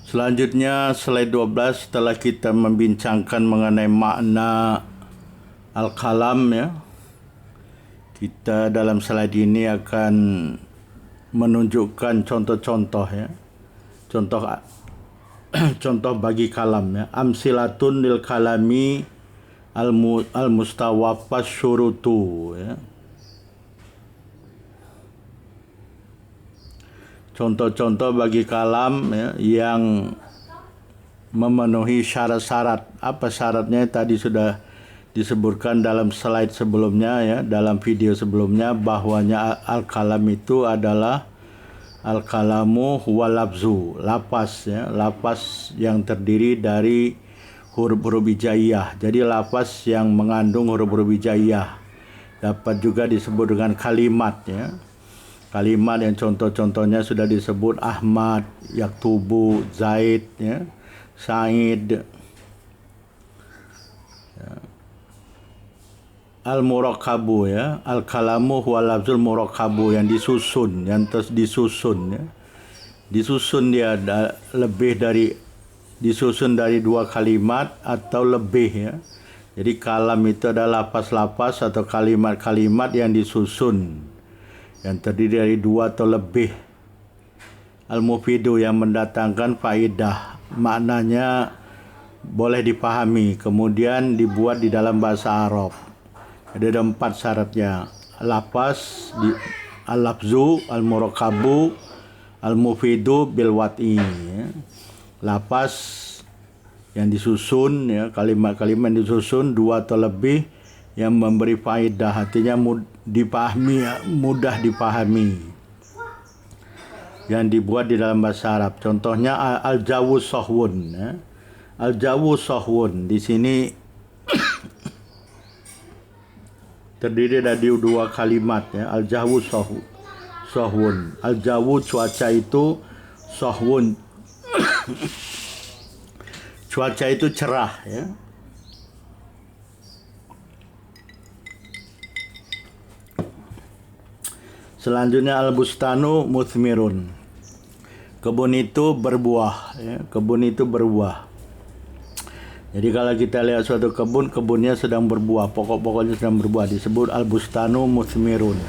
Selanjutnya slide 12 setelah kita membincangkan mengenai makna al-kalam ya. Kita dalam slide ini akan menunjukkan contoh-contoh ya. Contoh bagi kalam ya. Amsilatun lil kalami al-mustawafas syurutu ya. Contoh-contoh bagi kalam ya, yang memenuhi syarat-syarat. Apa syaratnya tadi sudah disebutkan dalam slide sebelumnya ya, dalam video sebelumnya, bahwanya al-kalam itu adalah al-kalamu huwa lafzu, lapas ya, lapas yang terdiri dari huruf-huruf hijaiyah. Jadi lapas yang mengandung huruf-huruf hijaiyah. Dapat juga disebut dengan kalimat ya. Kalimat yang contoh-contohnya sudah disebut Ahmad, Yaktubu, Zaid, ya, Said. Ya. Al-murakabu ya, al-kalamu huwa lafzul murakabu, yang disusun, yang terus disusun ya. Disusun dia disusun dari dua kalimat atau lebih ya. Jadi kalam itu adalah lapas-lapas atau kalimat-kalimat yang disusun, yang terdiri dari dua atau lebih. Al-mufidu, yang mendatangkan faedah, maknanya boleh dipahami, kemudian dibuat di dalam bahasa Arab. Ada 4 syaratnya: lapas, al-lafzu, al-murakabu, al-mufidu bil wat'i ya. Lapas yang disusun ya, kalimat-kalimat yang disusun dua atau lebih, yang memberi faedah, artinya mudah dipahami, yang dibuat di dalam bahasa Arab. Contohnya al-jawu sahwun ya. Al-jawu sahwun di sini terdiri dari dua kalimat ya. Al-jawu sahwun. Al-jawu, cuaca itu, sahwun cuaca itu cerah ya. Selanjutnya al-bustanu muthmirun. Kebun itu berbuah ya. Kebun itu berbuah. Jadi kalau kita lihat suatu kebun, kebunnya sedang berbuah, pokok-pokoknya sedang berbuah, disebut al-bustanu muthmirun.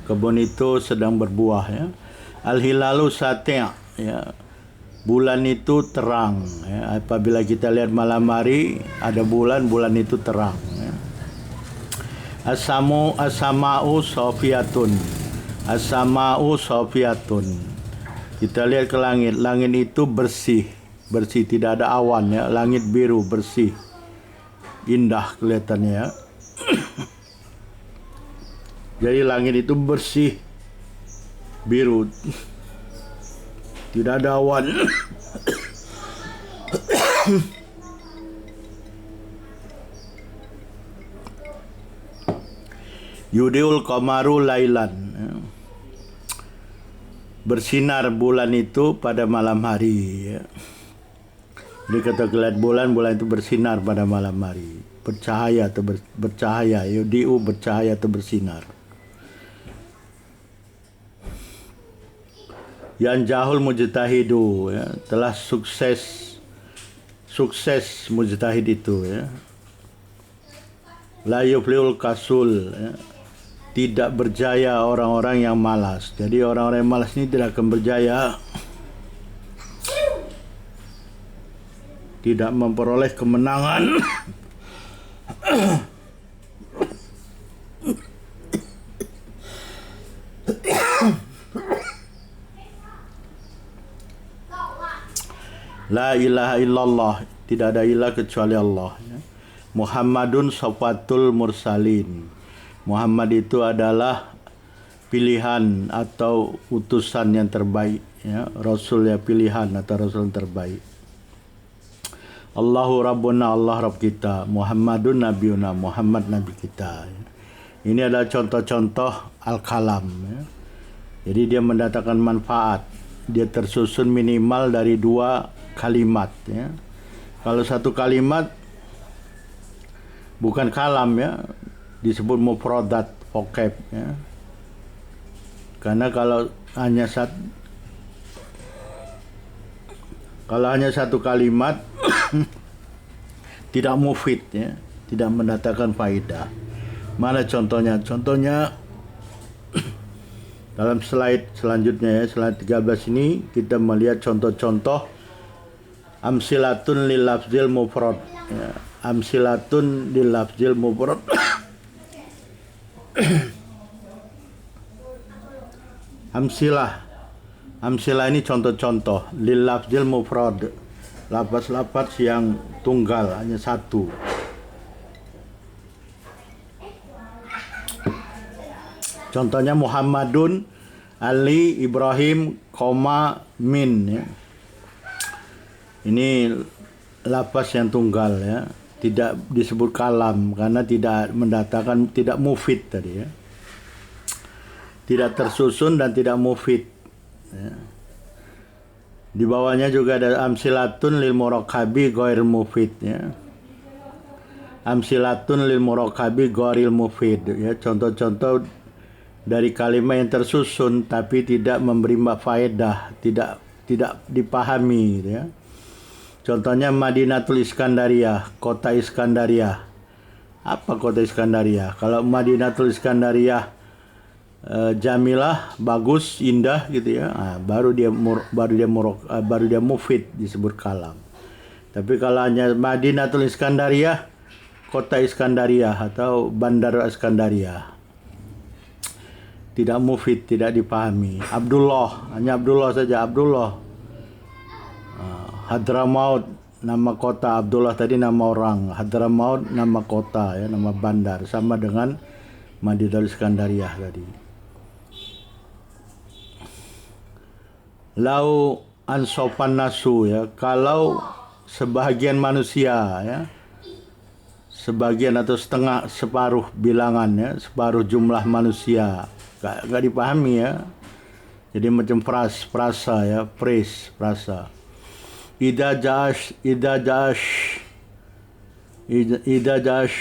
Kebun itu sedang berbuah ya. Al-hilalu sati' ya. Bulan itu terang ya. Apabila kita lihat malam hari ada bulan, bulan itu terang ya. As-sama'u sofiyatun. As-sama'u sofiyatun. Kita lihat ke langit. Langit itu bersih. Bersih, tidak ada awan ya. Langit biru, bersih. Indah kelihatannya ya. Jadi langit itu bersih, biru. Tidak ada awan. Yudiul qamaru lailan. Bersinar bulan itu pada malam hari ya. Jadi kata lihat bulan itu bersinar pada malam hari. Bercahaya atau bercahaya. Yudiu, bercahaya atau bersinar. Yang jahul mujtahidu ya. Telah sukses mujtahid itu ya. La yuflihul kasul ya. Tidak berjaya orang-orang yang malas. Jadi orang-orang yang malas ini tidak akan berjaya, tidak memperoleh kemenangan. La ilaha illallah, tidak ada ilah kecuali Allah ya. Muhammadun safatul mursalin. Muhammad itu adalah pilihan atau utusan yang terbaik ya. Rasul ya, pilihan atau rasul yang terbaik. Allahu Rabbuna, Allah Rabb kita. Muhammadun Nabiuna, Muhammad Nabi kita ya. Ini adalah contoh-contoh al-kalam ya. Jadi dia mendatangkan manfaat. Dia tersusun minimal dari dua kalimat ya. Kalau satu kalimat bukan kalam ya, disebut mufradat, vocab ya. Karena kalau hanya Kalau hanya satu kalimat tidak mufid ya, tidak mendatangkan faedah. Mana contohnya? Contohnya dalam slide selanjutnya ya, slide 13 ini kita melihat contoh-contoh amsilatun lil lafzil mufrad ya. Amsilatun lil lafzil mufrad. Amsilah ini contoh-contoh lil lafzil mufrad, lafaz-lafaz yang tunggal hanya satu. Contohnya Muhammadun, Ali, Ibrahim, min ya. Ini lafaz yang tunggal ya, tidak disebut kalam karena tidak mendatangkan, tidak mufid tadi ya. Tidak tersusun dan tidak mufid ya. Di bawahnya juga ada amsilatun lil murakabi ghair mufid ya. Amsilatun lil murakabi ghairil mufid ya, contoh-contoh dari kalimat yang tersusun tapi tidak memberi faedah, tidak dipahami gitu ya. Contohnya Madinatul Iskandariyah, kota Iskandariyah. Apa kota Iskandariyah? Kalau Madinatul Iskandariyah jamilah, bagus, indah gitu ya. Nah, baru dia mufid disebut kalam. Tapi kalau hanya Madinatul Iskandariyah, kota Iskandariyah atau bandar Iskandariyah, tidak mufid, tidak dipahami. Abdullah, hanya Abdullah saja, Abdullah. Hadramaut, nama kota. Abdullah tadi nama orang, Hadramaut nama kota ya, nama bandar, sama dengan Madinatul Iskandariyah tadi. Lau ansofan nasu ya, kalau sebahagian manusia ya, sebagian atau setengah, separuh bilangan ya, separuh jumlah manusia gak dipahami ya. Jadi macam frasa ya, frasa. Ida jash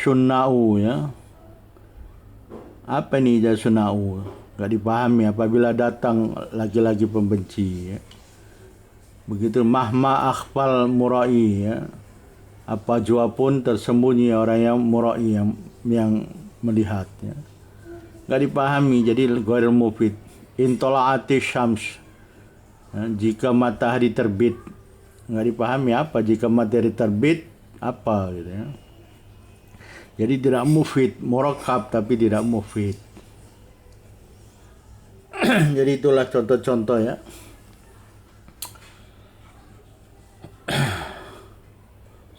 sunna'u ya. Apa ini ida sunna'u? Gak dipahami apabila datang laki-laki pembenci ya. Begitu mahma akhfal murai ya. Apa jua pun tersembunyi orang yang murai, yang melihat ya. Gak dipahami, jadi ghairul mufid. Intola'ati syams ya, jika matahari terbit. Nggak dipahami apa jika matahari terbit apa gitu ya. Jadi tidak mufid, murakab tapi tidak mufid. Jadi itulah contoh-contoh ya.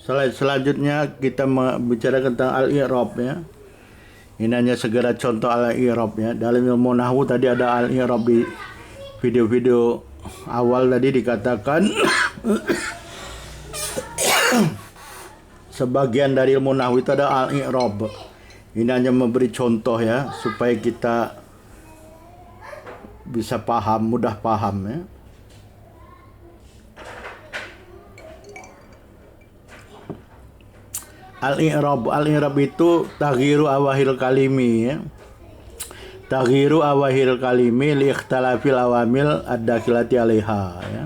Selanjutnya kita bicara tentang al-i'rab ya. Ini hanya segera contoh al-i'rab ya. Dalam ilmu nahwu tadi ada al-i'rab di video-video awal tadi dikatakan sebagian dari ilmu nahwu itu ada al-i'rab. Ini hanya memberi contoh ya supaya kita bisa paham, mudah paham ya. Al-i'rab itu taghyiru awahil kalimi ya. Taghyiru awahil kalimi li ikhtilafil awamil ad-dakhilati 'alaiha ya.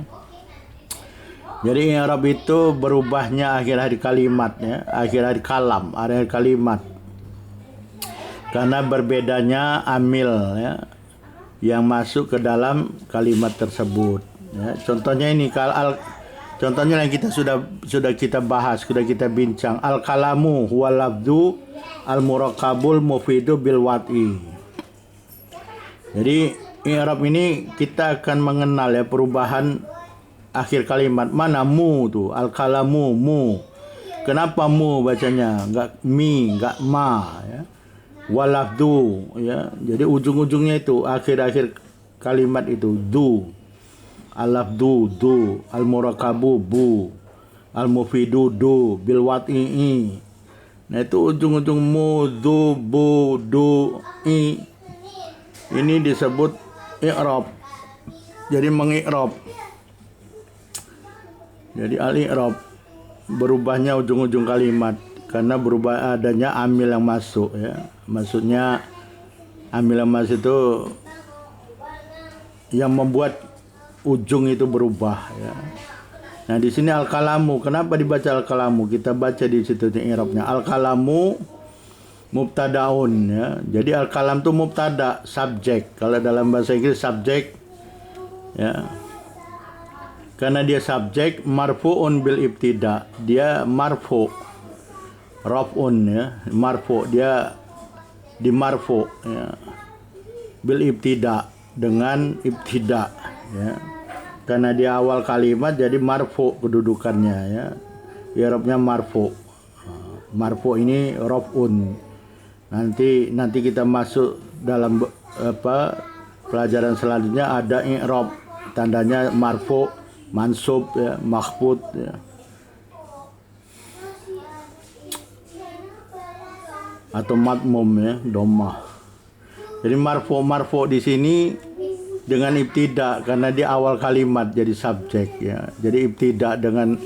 Jadi i'rab itu berubahnya akhir-akhir kalimat ya, akhir-akhir kalam, akhir kalimat. Karena berbedanya amil ya yang masuk ke dalam kalimat tersebut ya. Contohnya ini contohnya yang kita sudah kita bahas, sudah kita bincang. Al-kalamu huwa lafdhu al-murakabul mufidu bil wat'i. Jadi i'rab ini kita akan mengenal ya perubahan akhir kalimat. Mana mu tuh? Al-kalamu mu. Kenapa mu bacanya? Enggak mi, enggak ma ya. Walafdu ya. Jadi ujung-ujungnya itu akhir-akhir kalimat itu du. Al-lafdu du, al-murakabu bu, al-mufidu du, bil wat'i. Nah itu ujung-ujung mu, du, bu, du, i. Ini disebut i'rab. Jadi mengi'rab. Jadi al-i'rab berubahnya ujung-ujung kalimat karena berubah adanya amil yang masuk ya. Maksudnya amil yang masuk itu yang membuat ujung itu berubah ya. Nah, di sini al-kalamu. Kenapa dibaca al-kalamu? Kita baca di situ i'rabnya. Al-kalamu mubtadaun ya. Jadi al-kalam itu mubtada, subjek. Kalau dalam bahasa Inggris subjek ya. Karena dia subjek, marfu'un bil ibtida. Dia marfu. Raf'un ya, marfu. Dia di marfu ya. Bil ibtida, dengan ibtida ya. Karena di awal kalimat jadi marfu kedudukannya ya. I'rabnya marfu. Marfu ini raf'un. Nanti kita masuk dalam pelajaran selanjutnya ada i'rab. Tandanya marfu, mansub ya, makhfud ya. Atau matmum ya, dhammah. Jadi marfu di sini dengan ibtida karena di awal kalimat jadi subjek ya. Jadi ibtida dengan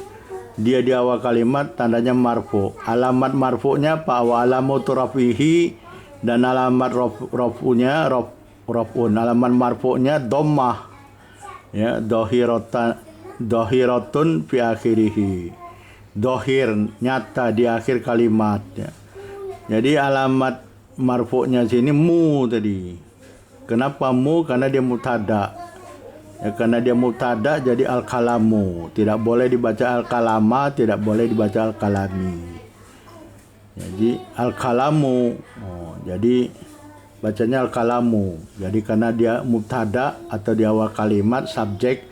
dia di awal kalimat tandanya marfu. Alamat marfu'nya apa? Wa alamatu rafihi, dan alamat raf'unya raf'un. Alamat marfu'nya dhammah ya, dhahiratun fi akhirih. Dhahir, nyata di akhir kalimat ya. Jadi alamat marfu'nya sini mu tadi. Kenapa mu? Karena dia mubtada. Ya, karena dia mubtada jadi al-kalamu. Tidak boleh dibaca al-kalama, tidak boleh dibaca al-kalami. Jadi al-kalamu. Jadi bacanya al-kalamu. Jadi karena dia mubtada atau di awal kalimat subjek,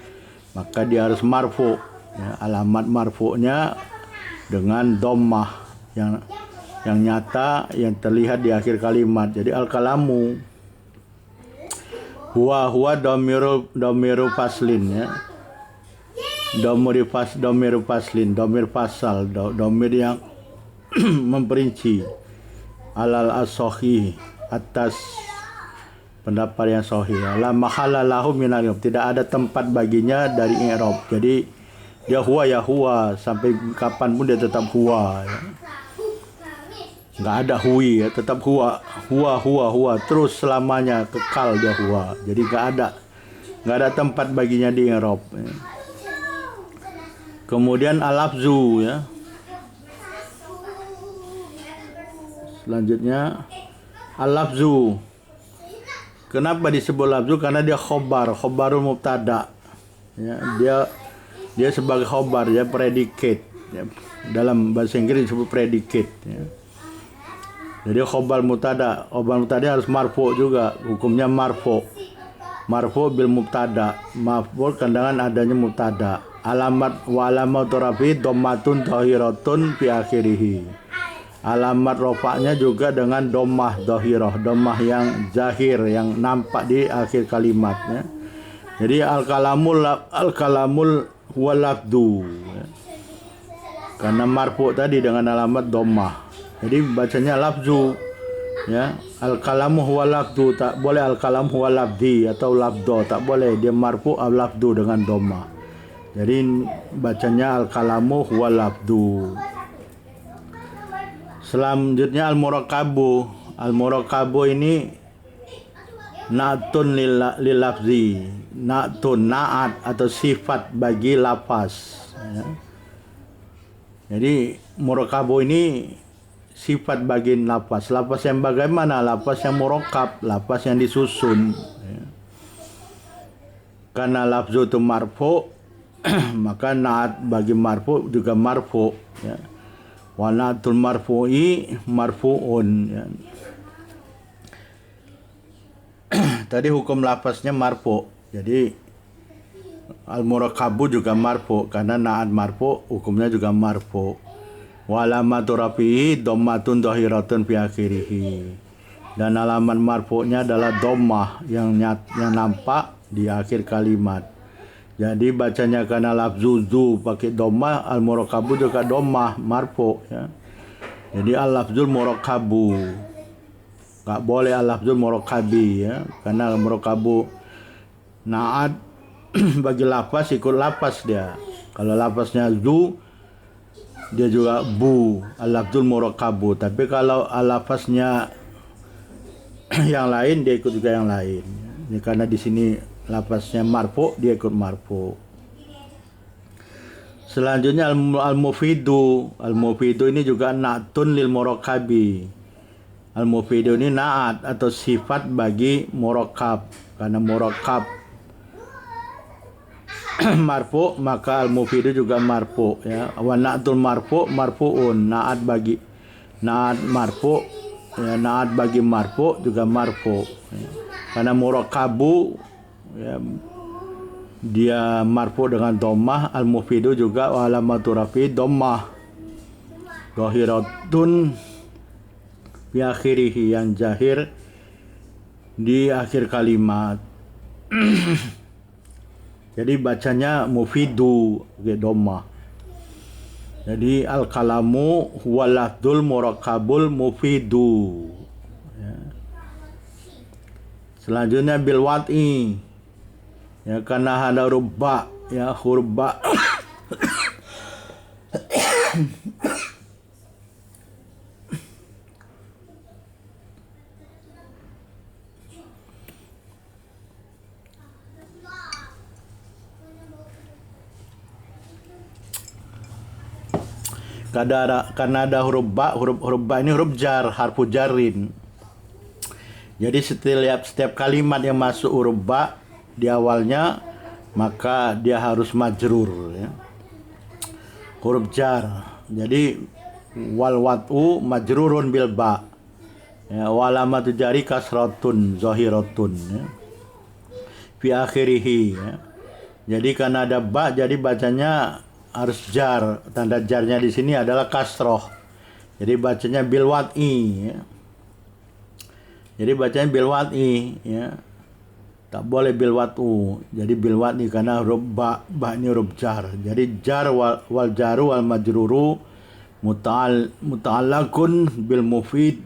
maka dia harus marfu. Ya, alamat marfu'nya dengan dhammah yang nyata, yang terlihat di akhir kalimat. Jadi al-kalamu. Huwa dhamiru faslin ya. Dhamiru faslin, dhamir fasal, dhamir yang memperinci. Alal as-sahih, atas pendapat yang sahih. La mahala lahu minal i'rab, tidak ada tempat baginya dari i'rab. Jadi dia huwa ya huwa, sampai kapanpun dia tetap huwa ya. Nggak ada hui ya, tetap huwa terus selamanya, kekal dia huwa. Jadi nggak ada tempat baginya di i'rab ya. Kemudian al-lafzu ya. Selanjutnya al-lafzu. Kenapa disebut lafzu? Karena dia khobarul mubtada ya. Dia sebagai khobar, dia predicate ya. Dalam bahasa Inggris disebut predicate ya. Jadi khobar mutada harus marfu juga, hukumnya marfu bil mubtada, marfu dengan adanya mubtada. Alamat wa alamatu rafi dhammatun dhahiratun fi akhirih. Alamat rofaknya juga dengan dhammah dhahirah, dhammah yang zahir, yang nampak di akhir kalimatnya. Jadi al-kalamul huwa lafdu ya. Karena marfu tadi dengan alamat dhammah. Jadi bacanya lafzu ya. Al-kalamu huwa lafdu, tak boleh al-kalam huwa lafdi atau lafdo, tak boleh, dia marfu al lafdu dengan dhamma. Jadi bacanya al-kalamu huwa lafdu. Selanjutnya al-murakabu ini na'tun lil lafzi, na'at atau sifat bagi lafaz ya. Jadi murakabu ini sifat bagi lafaz. Lafaz yang bagaimana? Lafaz yang murakab, lafaz yang disusun ya. Karena lafzu itu marfu maka naat bagi marfu juga marfu ya. Wa na'tul marfu'i marfu'un ya. Tadi hukum lafaznya marfu. Jadi al-murakabu juga marfu karena naat marfu, hukumnya juga marfu. Wa alamatu rafihi dhammatun dhahiratun fi akhirih. Dan alamat marfu'nya adalah dhammah yang nampak di akhir kalimat. Jadi bacanya karena lafzu pakai dhammah, al-murakabu juga dhammah marfu ya. Jadi al-lafzul murakabu. Enggak boleh al-lafzul murakabi ya, karena al-murakabu naat bagi lafaz ikut lafaz dia. Kalau lafaznya zu, dia juga bu, al-lafzul murakabu. Tapi kalau al-lafaznya yang lain, dia ikut juga yang lain. Ini karena di sini lafaznya marfu, dia ikut marfu. Selanjutnya al-mufidu ini juga na'tun lil murakabi. Al-mufidu ini na'at atau sifat bagi murakab. Karena murakab marfu, maka al-mufidu juga marfu ya. Wa na'tul marfu'un, na'at bagi na'at marfu ya, na'at bagi marfu juga marfu ya. Karena murakabu ya, dia marfu dengan dhammah, al-mufidu juga wa alamatu rafi dhammah dhahiratun fi akhirih, yang jahir di akhir kalimat. Jadi bacanya mufidu ke dhammah. Jadi al-kalamu huwal lafdzul murakabul mufidu ya. Selanjutnya bil wat'i ya, karena ada huruf ba ya, huruf ba karena ada huruf ba ini huruf jar, harfu jarin. Jadi setiap kalimat yang masuk huruf ba di awalnya, maka dia harus majrur ya. Huruf jar. Jadi wal wat'u majrurun bil ba. Ya, walamatu jari kasratun zahiratun ya. Fi akhirih ya. Jadi karena ada ba, jadi bacanya harus jar. Tanda jarnya di sini adalah kasroh. Jadi bacanya bil wat'i ya. Jadi bacanya bil wat'i ya. Tak boleh bil wat'u. Jadi bil wat'i karena huruf ba ini huruf jar. Jadi jar wal jaru wal majruru muta'allaqun bil mufid